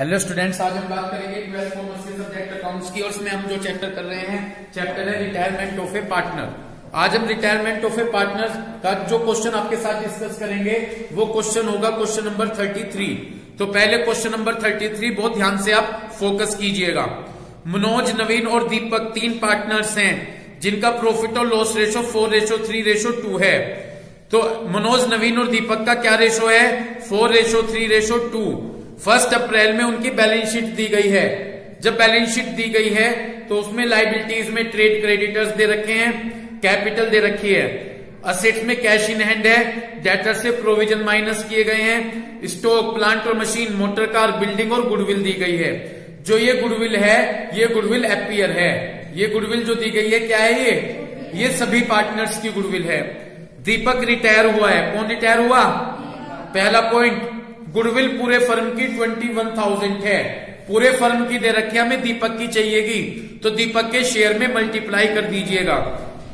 Hello students, आज हम बात करेंगे 12th कॉमर्स के सब्जेक्ट अकाउंट्स की और उसमें हम जो चैप्टर कर रहे हैं चैप्टर है रिटायरमेंट ऑफ ए पार्टनर। आज हम रिटायरमेंट ऑफ ए पार्टनर का जो क्वेश्चन आपके साथ डिस्कस करेंगे वो क्वेश्चन होगा क्वेश्चन नंबर 33। तो पहले क्वेश्चन नंबर 33 बहुत ध्यान से आप फोकस कीजिएगा। मनोज, नवीन और दीपक 3 पार्टनर्स हैं जिनका प्रॉफिट और लॉस रेशो 4:3:2 है। तो मनोज, नवीन और दीपक का क्या रेशो है? 4:3:2। 1 अप्रैल में उनकी बैलेंस शीट दी गई है। जब बैलेंस शीट दी गई है तो उसमें लायबिलिटीज में ट्रेड क्रेडिटर्स दे रखे हैं, कैपिटल दे रखी है, असेट्स में कैश इन हैंड है, डेटर से प्रोविजन माइनस किए गए हैं, स्टॉक, प्लांट और मशीन, मोटर कार, बिल्डिंग और गुडविल दी गई है। जो ये गुडविल है ये गुडविल एपियर है। ये गुडविल जो दी गई है क्या है? ये सभी पार्टनर्स की गुडविल है। दीपक रिटायर हुआ है। कौन रिटायर हुआ? पहला पॉइंट, गुडविल पूरे फर्म की 21,000 है। पूरे फर्म की दे रखी, हमें दीपक की चाहिएगी तो दीपक के शेयर में मल्टीप्लाई कर दीजिएगा।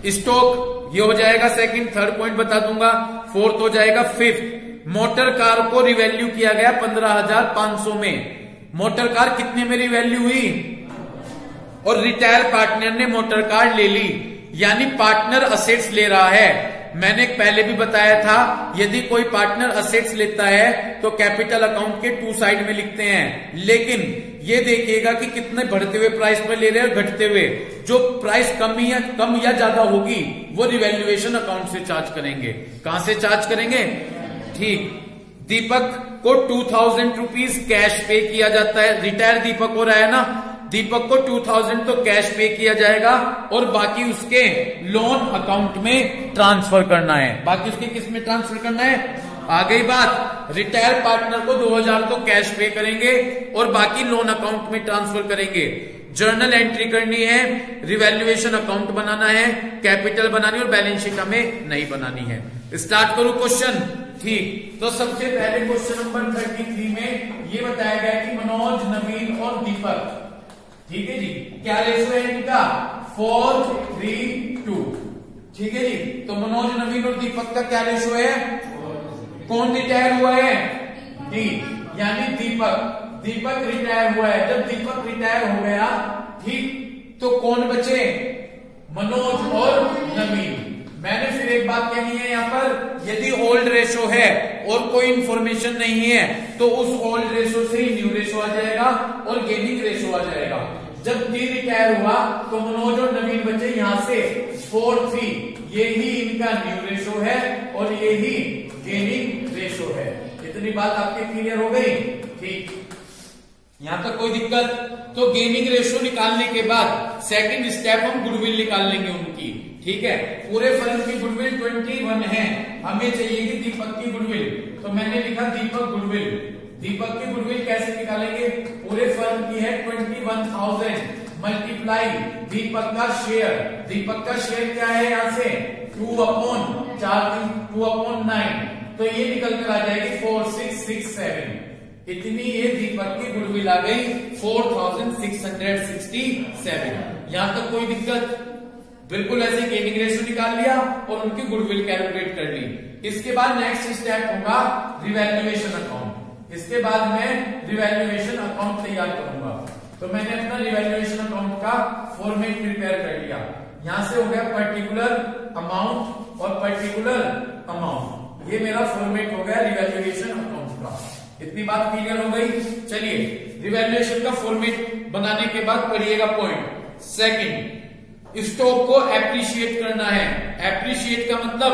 स्टॉक ये हो जाएगा सेकंड। थर्ड पॉइंट बता दूंगा। फोर्थ हो जाएगा फिफ्थ। मोटर कार को रिवैल्यू किया गया 15,500 में। मोटर कार कितने में रिवैल्यू हुई? और रिटायर पार्टनर ने मोटर कार ले ली, यानी पार्टनर असेट्स ले रहा है। मैंने पहले भी बताया था, यदि कोई पार्टनर असेट्स लेता है तो कैपिटल अकाउंट के 2 साइड में लिखते हैं, लेकिन ये देखिएगा कि कितने बढ़ते हुए प्राइस पर ले रहे हैं और घटते हुए। जो प्राइस कम या ज्यादा होगी वो रिवैल्यूएशन अकाउंट से चार्ज करेंगे। कहां से चार्ज करेंगे? ठीक। दीपक को 2,000 रुपीज कैश पे किया जाता है। रिटायर दीपक हो रहा है ना, दीपक को 2,000 तो कैश पे किया जाएगा और बाकी उसके लोन अकाउंट में ट्रांसफर करना है। बाकी उसके किस में ट्रांसफर करना है? आ गई बात। रिटायर पार्टनर को 2,000 तो कैश पे करेंगे और बाकी लोन अकाउंट में ट्रांसफर करेंगे। जर्नल एंट्री करनी है, रिवैल्यूएशन अकाउंट बनाना है, कैपिटल बनानी और बैलेंस शीट हमें नहीं बनानी है। स्टार्ट करूं क्वेश्चन? ठीक। तो सबसे पहले क्वेश्चन नंबर 33 में ये बताया गया कि मनोज, नवीन और दीपक, ठीक है जी, क्या रेशो है इनका? 4:3:2। ठीक है जी। तो मनोज, नवीन और दीपक का क्या रेशो है? कौन रिटायर हुआ है? डी, यानी दीपक। दीपक रिटायर हुआ है। जब दीपक रिटायर हो गया, ठीक, तो कौन बचे? मनोज और नवीन। मैंने फिर एक बात कहनी है यहाँ पर, यदि ओल्ड रेशो है और कोई इंफॉर्मेशन नहीं है तो उस ओल्ड रेशो से ही न्यू रेशो आ जाएगा और गेनिंग रेशो आ जाएगा। जब डी रिटायर हुआ तो मनोज और नवीन बचे यहां से 4:3। ये ही इनका न्यू रेशो है और ये ही गेनिंग रेशो है। इतनी बात आपके क्लियर हो गई? ठीक। यहां तक कोई दिक्कत? तो गेनिंग रेशो निकालने के बाद सेकंड स्टेप हम गुडविल निकाल लेंगे उनकी। ठीक है। पूरे फर्म की गुडविल 21 है, हमें चाहिए कि दीपक की गुडविल। तो मैंने लिखा दीपक गुडविल। दीपक की गुडविल कैसे निकालेंगे? पूरे फर्म की है 21,000 मल्टीप्लाई दीपक का शेयर। दीपक का शेयर क्या है? यहां से 2/4, 2/9। तो ये निकल कर आ जाएगी 4,667। इतनी ये दीपक की गुडविल आ गई 4,667। यहां तक कोई दिक्कत? बिल्कुल ऐसे गेनिंग रेशो निकाल लिया और उनकी गुडविल कैलकुलेट कर ली। इसके बाद नेक्स्ट स्टेप होगा रिवैल्यूएशन अकाउंट। इसके बाद मैं रिवैल्यूएशन अकाउंट तैयार करूंगा। तो मैंने अपना रिवैल्यूएशन अकाउंट का फॉर्मेट प्रिपेयर कर लिया। यहां से हो गया पर्टिकुलर अमाउंट और पर्टिकुलर अमाउंट। ये मेरा फॉर्मेट हो गया रिवैल्यूएशन अकाउंट का। इतनी बात क्लियर हो गई? चलिए, रिवैल्यूएशन का फॉर्मेट बनाने के बाद पढ़िएगा पॉइंट। सेकंड, स्टॉक को एप्रिशिएट करना है। एप्रिशिएट का मतलब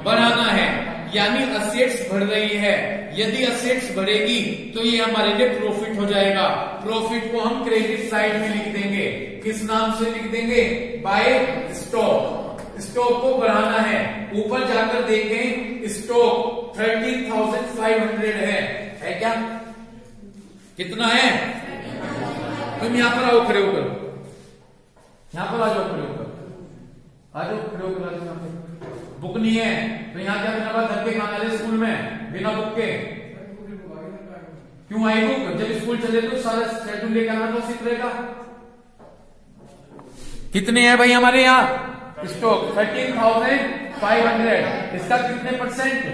बढ़ाना है, यानी असेट्स बढ़ रही है। यदि असेट्स बढ़ेगी तो ये हमारे लिए प्रॉफिट हो जाएगा। प्रॉफिट को हम क्रेडिट साइड में लिख देंगे। किस नाम से लिख देंगे? Bye stock. स्टॉक को बढ़ाना है। ऊपर जाकर देखें, स्टॉक 13,500 है क्या? कितना है? तुम यहां पर आओ, खड़े होकर यहां पर आ जाओ, खड़े होकर आ जाओ, खड़े होकर आ जाओ। बुक नहीं है तो यहां क्या बिना बात धक्के खाना है स्कूल में बिना बुक के? क्यों आई बुक? जब स्कूल चले तो सारा शेड्यूल लेकर आना तो सीख रहेगा। कितने हैं भाई हमारे यहाँ स्टॉक? 13,500। इसका कितने %?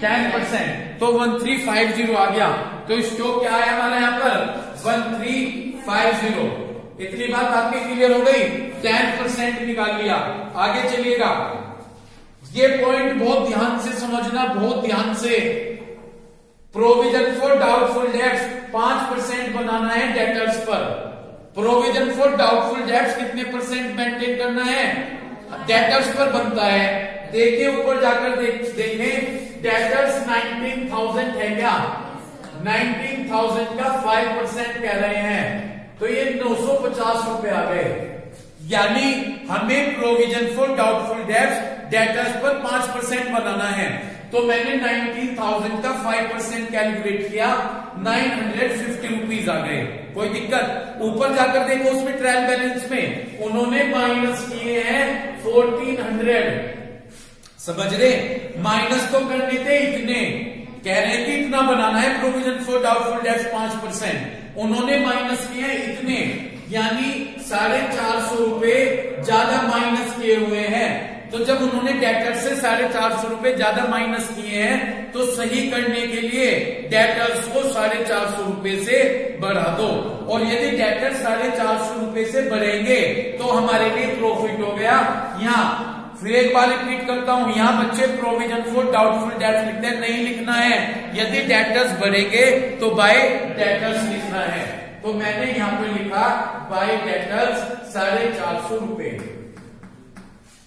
10%, तो 1350 आ गया। तो स्टॉक क्या है हमारा यहाँ पर 1350। इतनी बात आपकी क्लियर हो गई। 10% निकाल लिया। आगे चलिएगा, ये पॉइंट बहुत ध्यान से समझना, बहुत ध्यान से। प्रोविजन फॉर डाउटफुल डेट्स 5% बनाना है डेटर्स पर। प्रोविजन फॉर डाउटफुल डेट्स कितने परसेंट मेंटेन करना है? डेटर्स पर बनता है। देखिए ऊपर जाकर देखें, डेटर्स 19,000 है क्या? 19,000 का 5% कह रहे हैं, तो ये 950 रुपए आ गए। यानी हमें प्रोविजन फॉर डाउटफुल डेटर्स पर 5% बनाना है। तो मैंने 19,000 का 5% कैलकुलेट किया, 950 रुपीज आ गए। कोई दिक्कत? ऊपर जाकर देखो उसमें ट्रायल बैलेंस में उन्होंने माइनस किए हैं 1400। समझ रहे? माइनस तो करने थे इतने, कह रहे हैं कि इतना बनाना है प्रोविजन फॉर डाउटफुल डेट्स 5%, उन्होंने माइनस किए इतने, यानी 450 रुपए ज्यादा माइनस किए हुए हैं। तो जब उन्होंने डेटर्स से 450 रुपए ज्यादा माइनस किए हैं, तो सही करने के लिए डेटर्स को 450 रुपए से बढ़ा दो। और यदि डेटर्स 450 रुपए से बढ़ेंगे तो हमारे लिए प्रॉफिट हो गया। यहाँ फिर एक बार रिपीट करता हूं, यहाँ बच्चे प्रोविजन फॉर डाउटफुल डेट्स लिखते हैं, नहीं लिखना है। यदि डेटर्स बढ़ेंगे तो बाय डेटर्स लिखना है। तो मैंने यहाँ पे लिखा बाय डेटर्स 450 रुपए।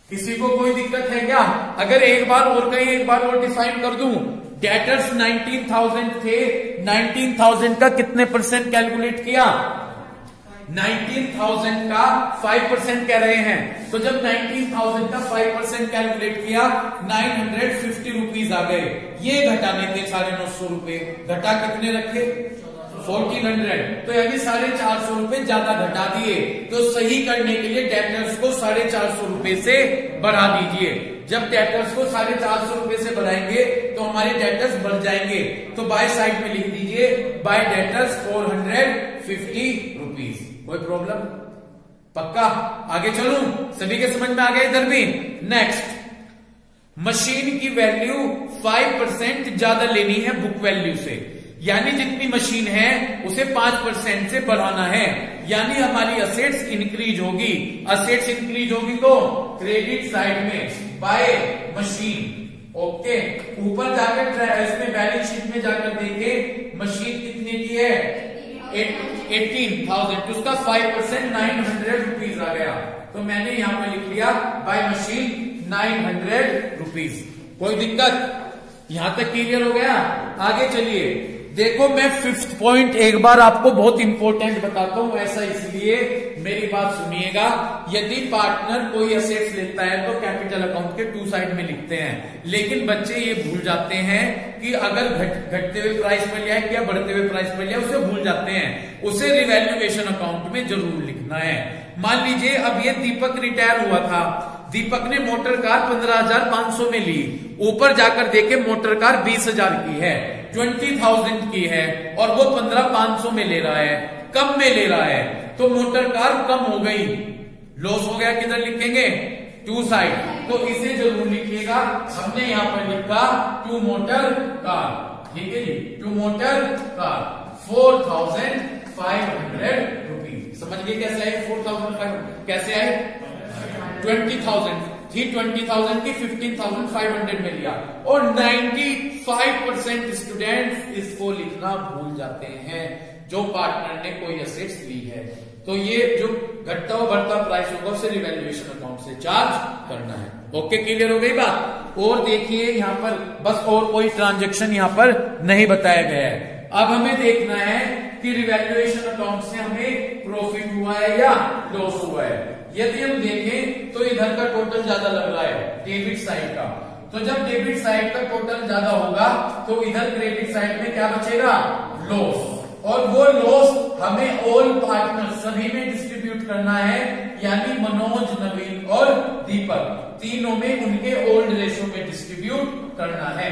किसी को कोई दिक्कत है क्या? अगर एक बार और कहीं एक बार और डिफाइन कर दूं, डेटर्स 19,000 थे, 19,000 का कितने परसेंट कैलकुलेट किया? 19,000 का 5% कह रहे हैं। तो जब 19,000 का 5% कैलकुलेट किया, 950 रुपीज आ गए। ये घटाने थे 950 रुपए, घटा कितने रखे? 1400। तो यानी 450 रुपए ज्यादा घटा दिए। तो सही करने के लिए डेटर्स को 450 रुपए से बढ़ा दीजिए। जब डेटर्स को 450 रुपए से बढ़ाएंगे तो हमारे डेटर्स बढ़ जाएंगे। तो बाय साइड में लिख दीजिए बाय डेटर्स 450 रुपीज। कोई प्रॉब्लम? पक्का? आगे चलूं? सभी के समझ में आ गया इधर भी? नेक्स्ट, मशीन की वैल्यू 5% ज्यादा लेनी है बुक वैल्यू से। यानी जितनी मशीन है उसे 5% से बढ़ाना है। यानी हमारी असेट्स इंक्रीज होगी। असेट्स इंक्रीज होगी तो क्रेडिट साइड में बाय मशीन। ओके, ऊपर जाकर इसमें बैलेंस शीट में जाकर देखें, मशीन कितने की है? 18,000, तो उसका 5% 900 रुपीज आ गया। तो मैंने यहां पर लिख लिया बाय मशीन 900 रुपीज। कोई दिक्कत? यहां तक क्लियर हो गया? आगे चलिए, देखो मैं 5th पॉइंट एक बार आपको बहुत इंपॉर्टेंट बताता हूं, ऐसा इसलिए मेरी बात सुनिएगा। यदि पार्टनर कोई असेट्स लेता है तो कैपिटल अकाउंट के 2 साइड में लिखते हैं, लेकिन बच्चे ये भूल जाते हैं कि अगर घटते हुए प्राइस पर लिया है या बढ़ते हुए प्राइस पर लिया, उसे भूल जाते हैं। उसे रिवैल्यूएशन अकाउंट में जरूर लिखना है। मान लीजिए अब ये दीपक रिटायर हुआ था, दीपक ने मोटर कार 15,500 में ली, ऊपर जाकर देखे मोटर कार 20,000 की है, 20,000 की है, और वो 15,500 में ले रहा है, कम में ले रहा है, तो मोटर कार कम हो गई, लॉस हो गया। किधर लिखेंगे? 2 साइड। तो इसे जरूर लिखिएगा। हमने यहां पर लिखा 2 मोटर कार। ठीक है जी, 2 मोटर कार 4,500 रुपीज। समझ गए कैसे आए 4,500? कैसे आए? 20,000 थी, 20,000 की 15,500 में लिया। और 95% स्टूडेंट्स इसको लिखना भूल जाते हैं जो पार्टनर ने कोई असेट्स ली है। तो ये जो घटता हुआ बढ़ता प्राइस होगा उसे रिवैल्यूएशन अकाउंट से चार्ज करना है। ओके, क्लियर हो गई बात? और देखिए यहाँ पर बस और कोई ट्रांजेक्शन यहाँ पर नहीं बताया गया है। अब हमें देखना है कि रिवैल्यूएशन अकाउंट से हमें प्रॉफिट हुआ है या लॉस हुआ है। यदि हम देखें तो इधर का टोटल ज्यादा लग रहा है डेबिट साइड का, तो जब डेबिट साइड का टोटल ज्यादा होगा तो इधर क्रेडिट साइड में क्या बचेगा? लॉस। और वो लॉस हमें ऑल पार्टनर सभी में डिस्ट्रीब्यूट करना है, यानी मनोज, नवीन और दीपक तीनों में उनके ओल्ड रेशो में डिस्ट्रीब्यूट करना है।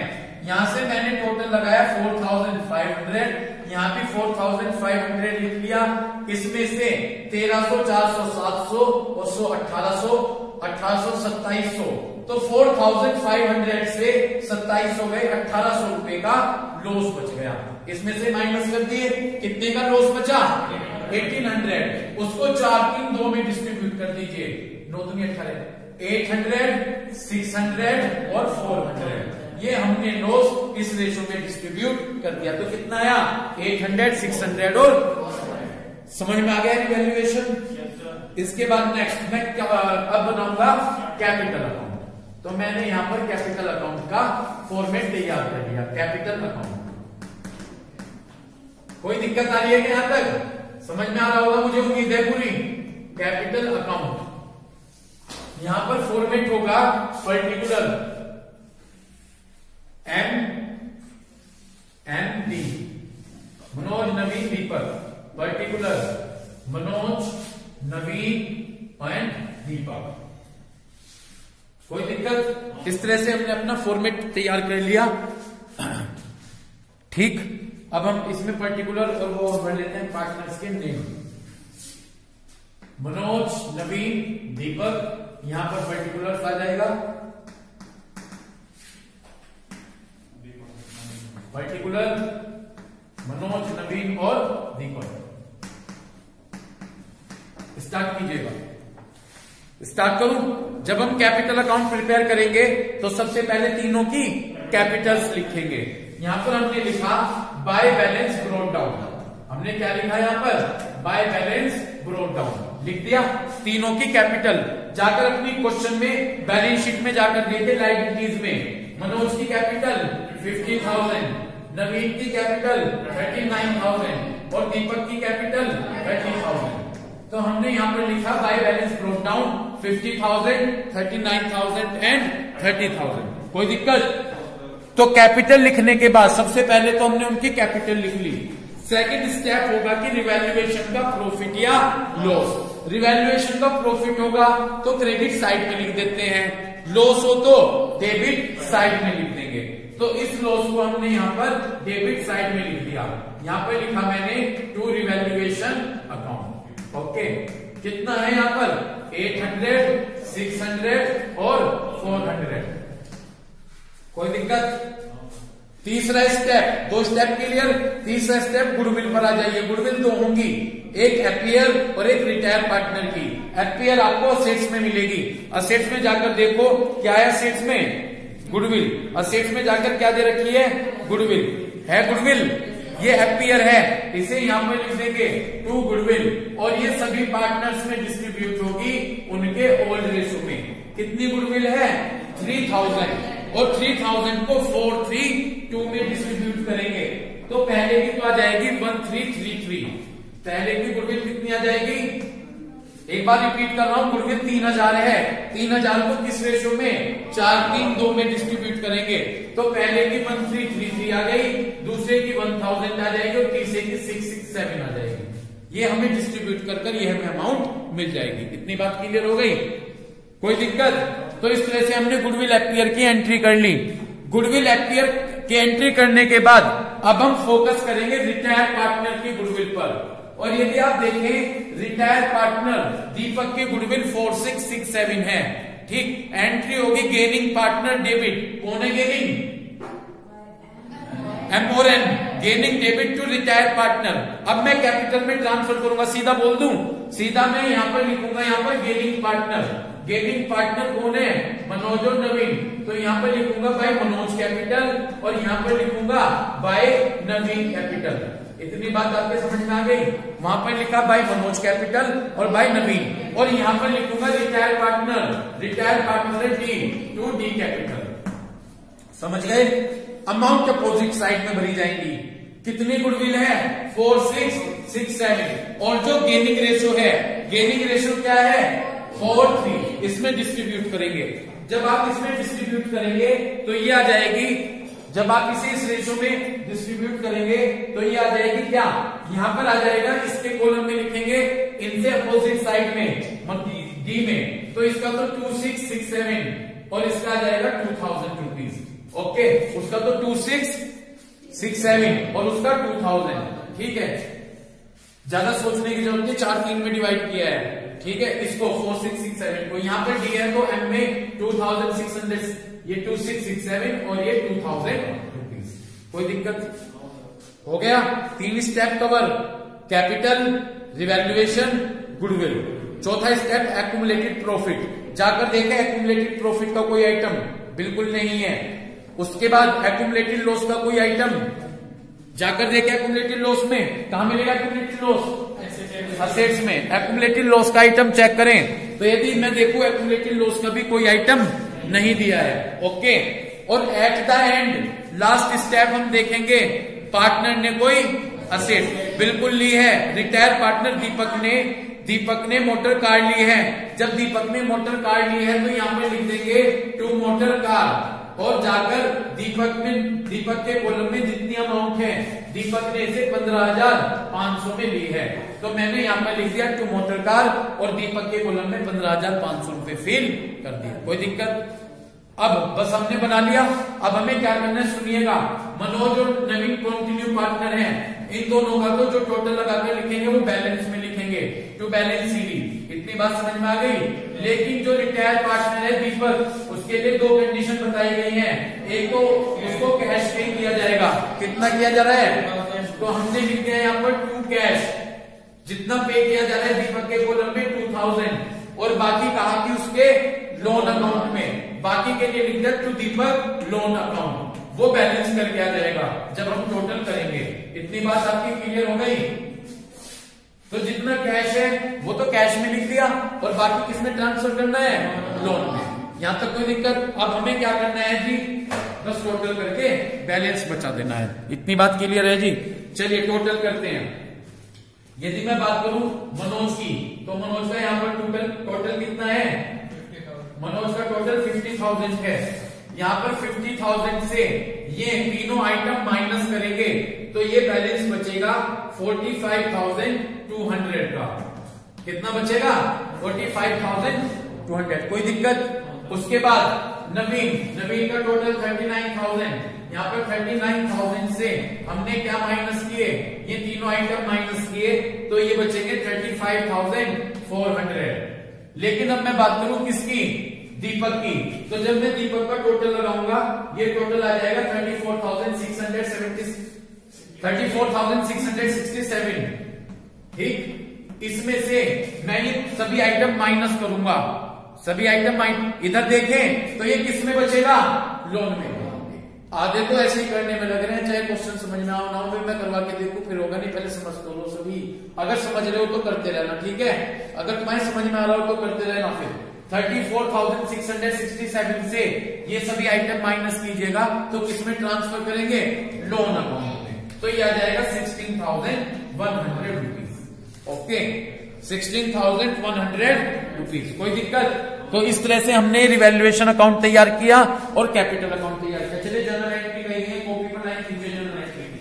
यहां से मैंने टोटल लगाया 4,500, यहाँ भी 4,500 लिख लिया। इसमें से 1,300, 400, 700 और 100, 1,800 1800 2700, तो 4500 से 2700 गए, 1800 रुपए का लॉस बच गया। इसमें से माइनस कर दिए, कितने का लॉस बचा? 1800। उसको 4 3 2 में डिस्ट्रीब्यूट कर दीजिए, 9 दूनी 18, 800 600 और 400। ये हमने लॉस इस रेशो में डिस्ट्रीब्यूट कर दिया, तो कितना आया? 800 600 और समझ में आ गया इवैल्यूएशन। इसके बाद नेक्स्ट मैं अब बनाऊंगा कैपिटल अकाउंट। तो मैंने यहां पर कैपिटल अकाउंट का फॉर्मेट तैयार कर लिया, कैपिटल अकाउंट। कोई दिक्कत आ रही है कि यहां तक समझ में आ रहा होगा, मुझे उम्मीद है पूरी। कैपिटल अकाउंट यहां पर फॉर्मेट होगा particular MND, Manoj Naveen Deepak, particular Manoj Naveen and Deepak. कोई दिक्कत? इस तरह से हमने अपना फॉर्मेट तैयार कर लिया, ठीक। अब हम इसमें पर्टिकुलर और वो भर लेते हैं पार्टनर्स के नेम, मनोज नवीन दीपक। यहां पर पर्टिकुलर आ जाएगा, पर्टिकुलर मनोज नवीन और दीपक। स्टार्ट कीजिएगा। स्टार्ट करूं? जब हम कैपिटल अकाउंट प्रिपेयर करेंगे तो सबसे पहले तीनों की कैपिटल्स लिखेंगे। यहां पर हमने लिखा बाय बैलेंस ब्रोट डाउन। हमने क्या लिखा यहां पर? बाय बैलेंस ब्रोट डाउन लिख दिया। तीनों की कैपिटल जाकर अपनी क्वेश्चन में बैलेंस शीट में जाकर देते लाइबिलिटीज में। मनोज की कैपिटल 50,000, नवीन की कैपिटल 39,000 और दीपक की कैपिटल 30,000। तो हमने यहां पर लिखा by balance brought down 50,000, 39,000 and 30,000। कोई दिक्कत? तो कैपिटल लिखने के बाद सबसे पहले तो हमने उनकी कैपिटल लिख ली। सेकंड स्टेप होगा कि रिवैल्यूएशन का प्रॉफिट या लॉस। रिवैल्यूएशन का प्रॉफिट होगा तो क्रेडिट साइड में लिख देते हैं, लॉस हो तो डेबिट साइड में लिख देंगे। तो इस लॉस को हमने यहां पर डेबिट साइड में लिख दिया। यहां पर लिखा मैंने टू रिवैल्यूएशन अकाउंट। ओके, कितना है यहां पर? 800, 600 और 400। कोई दिक्कत? तीसरा स्टेप, 2 स्टेप क्लियर। तीसरा स्टेप गुडविल पर आ जाइए। गुडविल 2 होंगी, एक एफपीआर और एक रिटायर पार्टनर की। एफपीआर आपको असेट्स में मिलेगी। असेट्स में जाकर देखो क्या है असेट्स में? गुडविल। असेट्स में जाकर क्या दे रखी है? गुडविल है। गुडविल ये एफपीआर है, इसे यहां पर लिख देंगे टू गुडविल। और ये सभी पार्टनर्स में डिस्ट्रीब्यूट होगी उनके ओल्ड रेशो में। कितनी गुडविल है? 3000। और 3000 को 432 में डिस्ट्रीब्यूट करेंगे तो पहले की तो आ जाएगी 1333। पहले की गुडविल कितनी आ जाएगी? एक बार रिपीट कर रहा हूं, गुडविल 3000 है। 3000 को किस रेशो में? 4 3 2 में डिस्ट्रीब्यूट करेंगे तो पहले की 1333 आ गई, दूसरे की 1000 आ जाएगी और तीसरे की 667 आ जाएगी। ये हमें डिस्ट्रीब्यूट कर यह हमें अमाउंट मिल जाएगी। इतनी बात क्लियर हो गई? कोई दिक्कत? तो इस तरह से हमने गुडविल एफपीआर की एंट्री कर ली। गुडविल एफपीआर की एंट्री करने के बाद अब हम फोकस करेंगे रिटायर पार्टनर की गुडविल पर। और यदि आप देखें रिटायर पार्टनर दीपक की गुडविल 4667 है, ठीक। एंट्री होगी गेनिंग पार्टनर डेबिट। कौन है gaining? M O N, gaining debit to retire partner. अब मैं कैपिटल में ट्रांसफर करूंगा, सीधा बोल दूं, सीधा मैं यहां पर लिखूंगा, यहां पर गेनिंग पार्टनर। गेनिंग पार्टनर कौन है? मनोज और नवीन। तो यहां पर लिखूंगा बाय मनोज कैपिटल और यहां पर लिखूंगा बाय नवीन कैपिटल। इतनी बात आपके समझ में आ गई? वहां पर लिखा बाय मनोज कैपिटल और बाय नवीन। और यहां पर लिखूंगा retire partner, retire partner D to D capital. समझ गए? अमाउंट अपोजिट साइड में भरी जाएंगी। कितनी गुडविल है? 4667। और जो गेनिंग रेशो है, गेनिंग रेशो क्या है? 43। इसमें डिस्ट्रीब्यूट करेंगे। जब आप इसमें डिस्ट्रीब्यूट करेंगे तो ये आ जाएगी, जब आप इसे इस रेशो में डिस्ट्रीब्यूट करेंगे तो ये आ जाएगी क्या? यहां पर आ जाएगा, इसके कॉलम में लिखेंगे इनसे अपोजिट साइड में डी में, तो इसका तो 2667 और इसका आ जाएगा 2000 रुपीज। ओके, उसका तो 2667 और उसका 2000। ठीक है, ज्यादा सोचने की जरूरत नहीं, 4 3 में डिवाइड किया है, ठीक है। इसको 4667 को यहाँ पर डी है तो एम में 2600, ये 2667 और ये 2000 रुपीज। कोई दिक्कत हो गया? 3 step cover, capital, revaluation, goodwill. चौथा स्टेप एक्यूमुलेटेड प्रॉफिट। जाकर देखें एक्यूमुलेटेड प्रॉफिट का कोई आइटम बिल्कुल नहीं है। उसके बाद एक्यूमुलेटेड लॉस का कोई आइटम, जाकर देखें एक्यूमुलेटेड लॉस में कहा मिलेगा एक्यूमुलेटेड लॉस? असेट्स में। एक्यूमुलेटेड लॉस का आइटम चेक करें तो यदि मैं देखूं एक्यूमुलेटेड लॉस का भी कोई आइटम नहीं दिया है, ओके। और at the end last step हम देखेंगे पार्टनर ने कोई असेट बिल्कुल ली है। रिटायर पार्टनर दीपक ने मोटर कार ली है। जब दीपक ने मोटर कार ली है तो यहाँ पे लिख देंगे टू मोटर कार, और जाकर दीपक के कॉलम में जितनी अमाउंट है दीपक ने इसे 15,500 में ली है, तो मैंने यहाँ पर लिख दिया टू मोटर कार और दीपक के कॉलम में 15,500 रुपए फिल कर दिया। कोई दिक्कत? अब बस हमने बना लिया। अब हमें क्या करना है सुनिएगा। मनोज और नवीन कंटिन्यू पार्टनर हैं, इन दोनों का तो जो टोटल लगाकर लिखेंगे वो बैलेंस में लिखेंगे, टू बैलेंस सीडी। इतनी बात समझ में आ गई? लेकिन जो रिटायर पार्टनर है दीपक, उसके लिए 2 कंडीशन बताई गई हैं। एक तो उसको कैश पे किया जाएगा। कितना किया जा रहा है? तो हमने लिख दिया यहाँ पर टू कैश, जितना पे किया जा रहा है दीपक के कॉलम में 2000, और बाकी कहा कि उसके लोन अकाउंट में, बाकी के लिए लिख दिया टू दीपक लोन अकाउंट। वो बैलेंस करके आ जाएगा जब हम टोटल करेंगे। इतनी बात आपकी क्लियर हो गई? तो जितना कैश है वो तो कैश में लिख दिया, और बाकी किसमें ट्रांसफर करना है? लोन में। यहां तक कोई दिक्कत? अब हमें क्या करना है जी? बस टोटल करके बैलेंस बचा देना है। इतनी बात क्लियर है जी? चलिए टोटल करते हैं। यदि मैं बात करूं मनोज की, तो मनोज का यहाँ पर टोटल कितना है? मनोज का टोटल 50,000 है। यहाँ पर 50,000 से ये तीनों आइटम माइनस करेंगे तो ये बैलेंस बचेगा 45,200 का। कितना बचेगा? 45,200। कोई दिक्कत? उसके बाद नवीन का टोटल 39,000। यहाँ पर 39,000 से हमने क्या माइनस किए? ये तीनों आइटम माइनस किए तो ये बचेंगे 35,400। लेकिन अब मैं बात करूं किसकी? दीपक की। तो जब मैं दीपक का टोटल लगाऊंगा ये टोटल आ जाएगा 34,667। ठीक। इसमें से मैं ये सभी आइटम माइनस करूंगा। सभी आइटम इधर देखें तो ये किस में बचेगा? लोन में। आधे तो ऐसे ही करने में लग रहे हैं, चाहे क्वेश्चन समझ में आओ ना हो, फिर मैं करवा के देखूं फिर होगा नहीं। पहले समझ तो लो सभी। अगर समझ रहे हो तो करते रहना, ठीक है? अगर तुम्हारे समझ में आ रहा हो तो करते रहना। फिर 34,667 से ये सभी आइटम माइनस कीजिएगा तो किसमें ट्रांसफर करेंगे? लोन अकाउंट में। तो ये आ जाएगा 16,100 रुपीज। Okay, 16,100 rupees. कोई दिक्कत? तो इस तरह से हमने रिवैल्यूएशन अकाउंट तैयार किया और कैपिटल अकाउंट तैयार किया। चलिए जर्नल एंट्री कही है, कॉपी पर लाइन कीजिए जर्नल एंट्री की।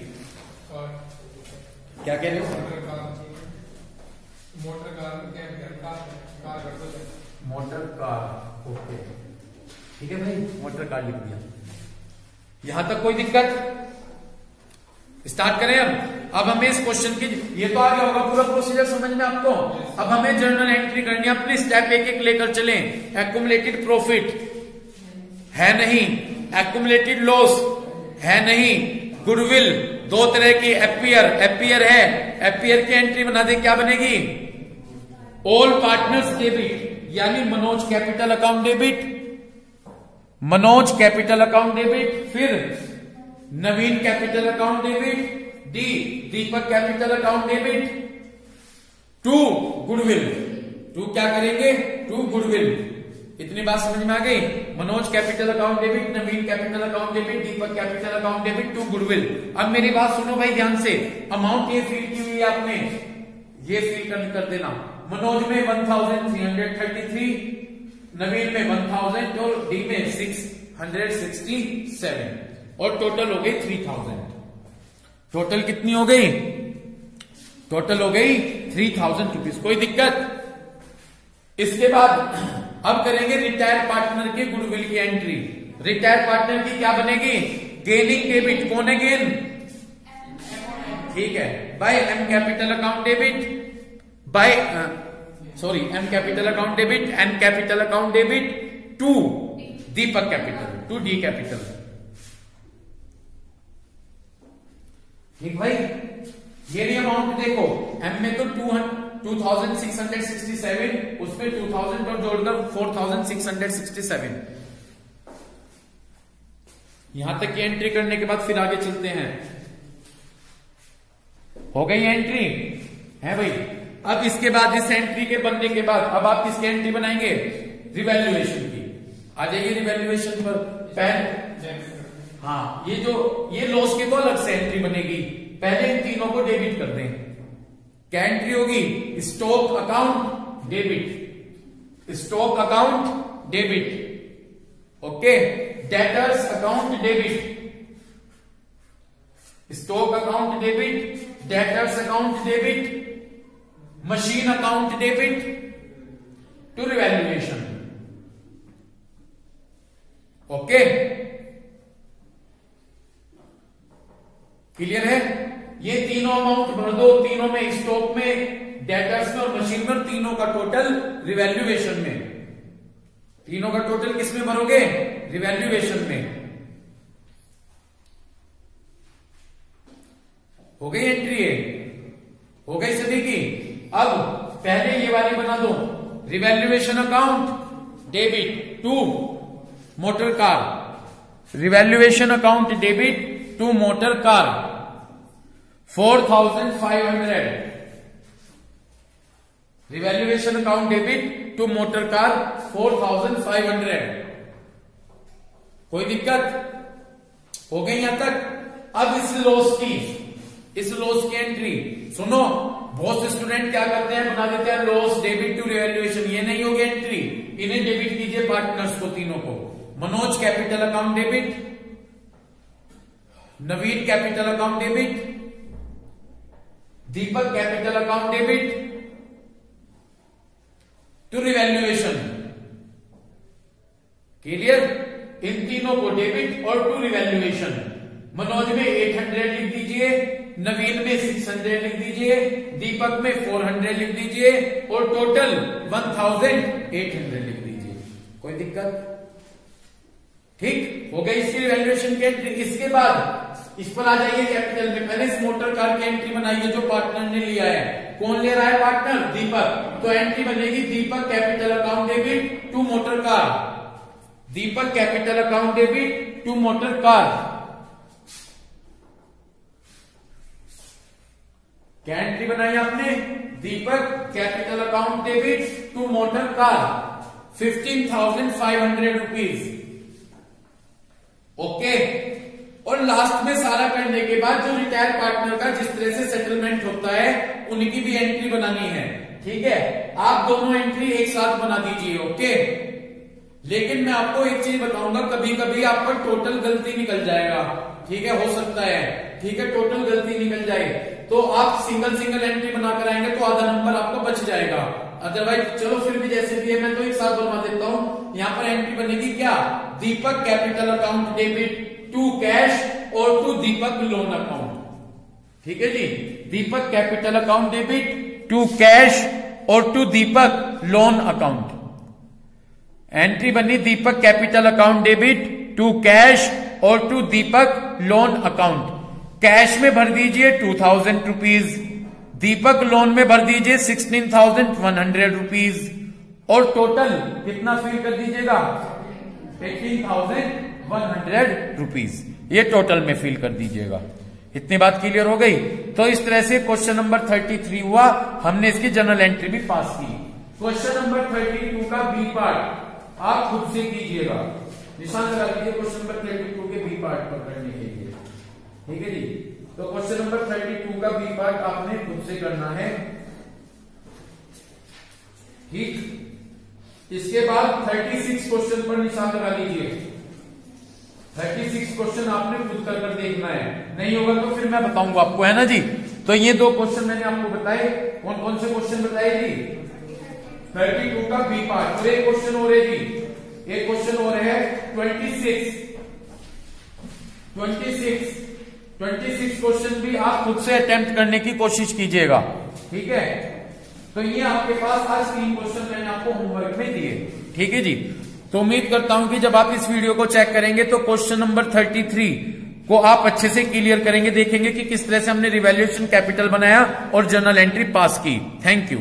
क्या कह रहे हो? Motor car. ओके, ठीक है भाई, मोटर कार लिख दिया। यहां तक कोई दिक्कत? स्टार्ट करें अब हमें इस क्वेश्चन की, ये तो आ गया होगा पूरा प्रोसीजर समझ में आपको। अब हमें जर्नल एंट्री करनी है, अपनी स्टेप एक एक लेकर चलें। एक्यूमुलेटेड प्रॉफिट है नहीं, एक्यूमुलेटेड लॉस है नहीं, गुडविल 2 तरह की, एपियर है, एपियर की एंट्री बना दे। क्या बनेगी? ऑल पार्टनर्स डेबिट, यानी Manoj capital account debit, Manoj capital account debit, फिर Naveen capital account debit, D Deepak capital account debit, to goodwill. To क्या करेंगे? To goodwill. इतनी बात समझ में आ गई? Manoj capital account debit, Naveen capital account debit, Deepak capital account debit, to goodwill. अब मेरी बात सुनो भाई ध्यान से। अमाउंट ये फिल की हुई है आपने, ये फिल कर देना। मनोज में 1,333, नवीन में 1,000 और डी में 667, और टोटल हो गई 3,000। टोटल कितनी हो गई? टोटल हो गई 3,000 रुपीज। कोई दिक्कत? इसके बाद अब करेंगे रिटायर पार्टनर के गुडविल की एंट्री। रिटायर पार्टनर की क्या बनेगी? Gaining debit. कौन है गेन? ठीक है, by M capital account debit, by sorry M capital account debit, N capital account debit to Deepak capital, to D capital. ठीक भाई, ये भी अमाउंट देखो, एम में तो 2667, उसमें 2000 और जोड़कर 4667। यहां तक की एंट्री करने के बाद फिर आगे चलते हैं। हो गई एंट्री है भाई। अब इसके बाद इस एंट्री के बनने के बाद अब आप किसकी एंट्री बनाएंगे? रिवैल्यूएशन की। आ जाइए रिवैल्यूएशन पर। हाँ, ये लॉस के तो अलग से एंट्री बनेगी, पहले इन तीनों को डेबिट कर दें। क्या एंट्री होगी? Stock account debit, stock account debit, okay. Debtors account debit, stock account debit, debtors account debit, machine account debit to revaluation, okay. Clear है? ये तीनों अमाउंट भर दो, तीनों में, स्टॉक में, डेटर्स में और मशीन में, तीनों का टोटल रिवैल्यूएशन में। तीनों का टोटल किसमें भरोगे? रिवैल्यूएशन में। हो गई एंट्री? हो गई सभी की। अब पहले ये वाली बना दो, revaluation account debit to motor car, revaluation account debit to motor car 4500, revaluation account debit to motor car 4500। कोई दिक्कत? हो गई यहां तक? अब इस लॉस की एंट्री सुनो। बहुत से स्टूडेंट क्या करते हैं, बना देते हैं लॉस डेबिट टू रिवैल्यूएशन। ये नहीं होगी एंट्री, इन्हें डेबिट कीजिए पार्टनर्स को, तीनों को। Manoj capital account debit, Naveen capital account debit, Deepak capital account debit to revaluation. Clear? इन तीनों को डेबिट और टू रिवैल्यूएशन। मनोज में 800 लिख दीजिए, नवीन में 600 लिख दीजिए, दीपक में 400 लिख दीजिए और टोटल 1800 लिख दीजिए। कोई दिक्कत? ठीक हो गई इसकी रिवैल्यूएशन की एंट्री। इसके बाद इस पर आ जाइए कैपिटल में। पहले इस मोटर कार की एंट्री बनाइए जो पार्टनर ने लिया है। कौन ले रहा है पार्टनर? दीपक। तो एंट्री बनेगी Deepak capital account debit to motor car, Deepak capital account debit to motor car. क्या एंट्री बनाई आपने? Deepak capital account debit to motor car 15,500 rupees, okay. और लास्ट में सारा करने के बाद जो रिटायर पार्टनर का जिस तरह से सेटलमेंट होता है उनकी भी एंट्री बनानी है, ठीक है। आप दोनों एंट्री एक साथ बना दीजिए, ओके। लेकिन मैं आपको एक चीज बताऊंगा, कभी कभी आपका टोटल गलती निकल जाएगा, ठीक है, हो सकता है, ठीक है, टोटल गलती निकल जाए तो आप सिंगल एंट्री बनाकर आएंगे तो आधा नंबर आपको बच जाएगा। अदरवाइज चलो फिर भी जैसे भी है मैं तो एक साथ बनवा देता हूं। यहां पर एंट्री बनेगी क्या? Deepak capital account debit to cash और टू दीपक लोन अकाउंट, ठीक है जी। Deepak capital account debit to cash और to Deepak loan account. Entry बनी Deepak capital account debit to cash और to Deepak loan account. Cash में भर दीजिए 2000 रुपीज, दीपक लोन में भर दीजिए 16,100 रुपीज और टोटल कितना फिल कर दीजिएगा? 18,100 रुपीज, ये टोटल में फिल कर दीजिएगा। इतनी बात क्लियर हो गई? तो इस तरह से क्वेश्चन नंबर 33 हुआ, हमने इसकी जनरल एंट्री भी पास की। क्वेश्चन नंबर 32 का बी पार्ट आप खुद से कीजिएगा, निशान लगा लीजिए क्वेश्चन नंबर 32 के बी पार्ट पर करने के लिए, ठीक है जी। तो क्वेश्चन नंबर 32 का बी पार्ट आपने खुद से करना है, ठीक। इसके बाद 36 क्वेश्चन पर निशान लगा लीजिए। 36 क्वेश्चन आपने खुद कर देखना है, नहीं होगा तो फिर मैं बताऊंगा आपको, है ना जी। तो ये दो क्वेश्चन मैंने आपको बताए, कौन कौन से क्वेश्चन बताए जी? 32 का बी पार्ट। और एक क्वेश्चन और है जी, एक क्वेश्चन और है 26 26 क्वेश्चन भी आप खुद से अटेम्प्ट करने की कोशिश कीजिएगा, ठीक है। तो ये आपके पास आज 3 क्वेश्चन मैंने आपको होमवर्क में दिए, ठीक है जी। तो उम्मीद करता हूं कि जब आप इस वीडियो को चेक करेंगे तो क्वेश्चन नंबर 33 को आप अच्छे से क्लियर करेंगे, देखेंगे कि किस तरह से हमने रिवैल्यूएशन कैपिटल बनाया और जर्नल एंट्री पास की। Thank you.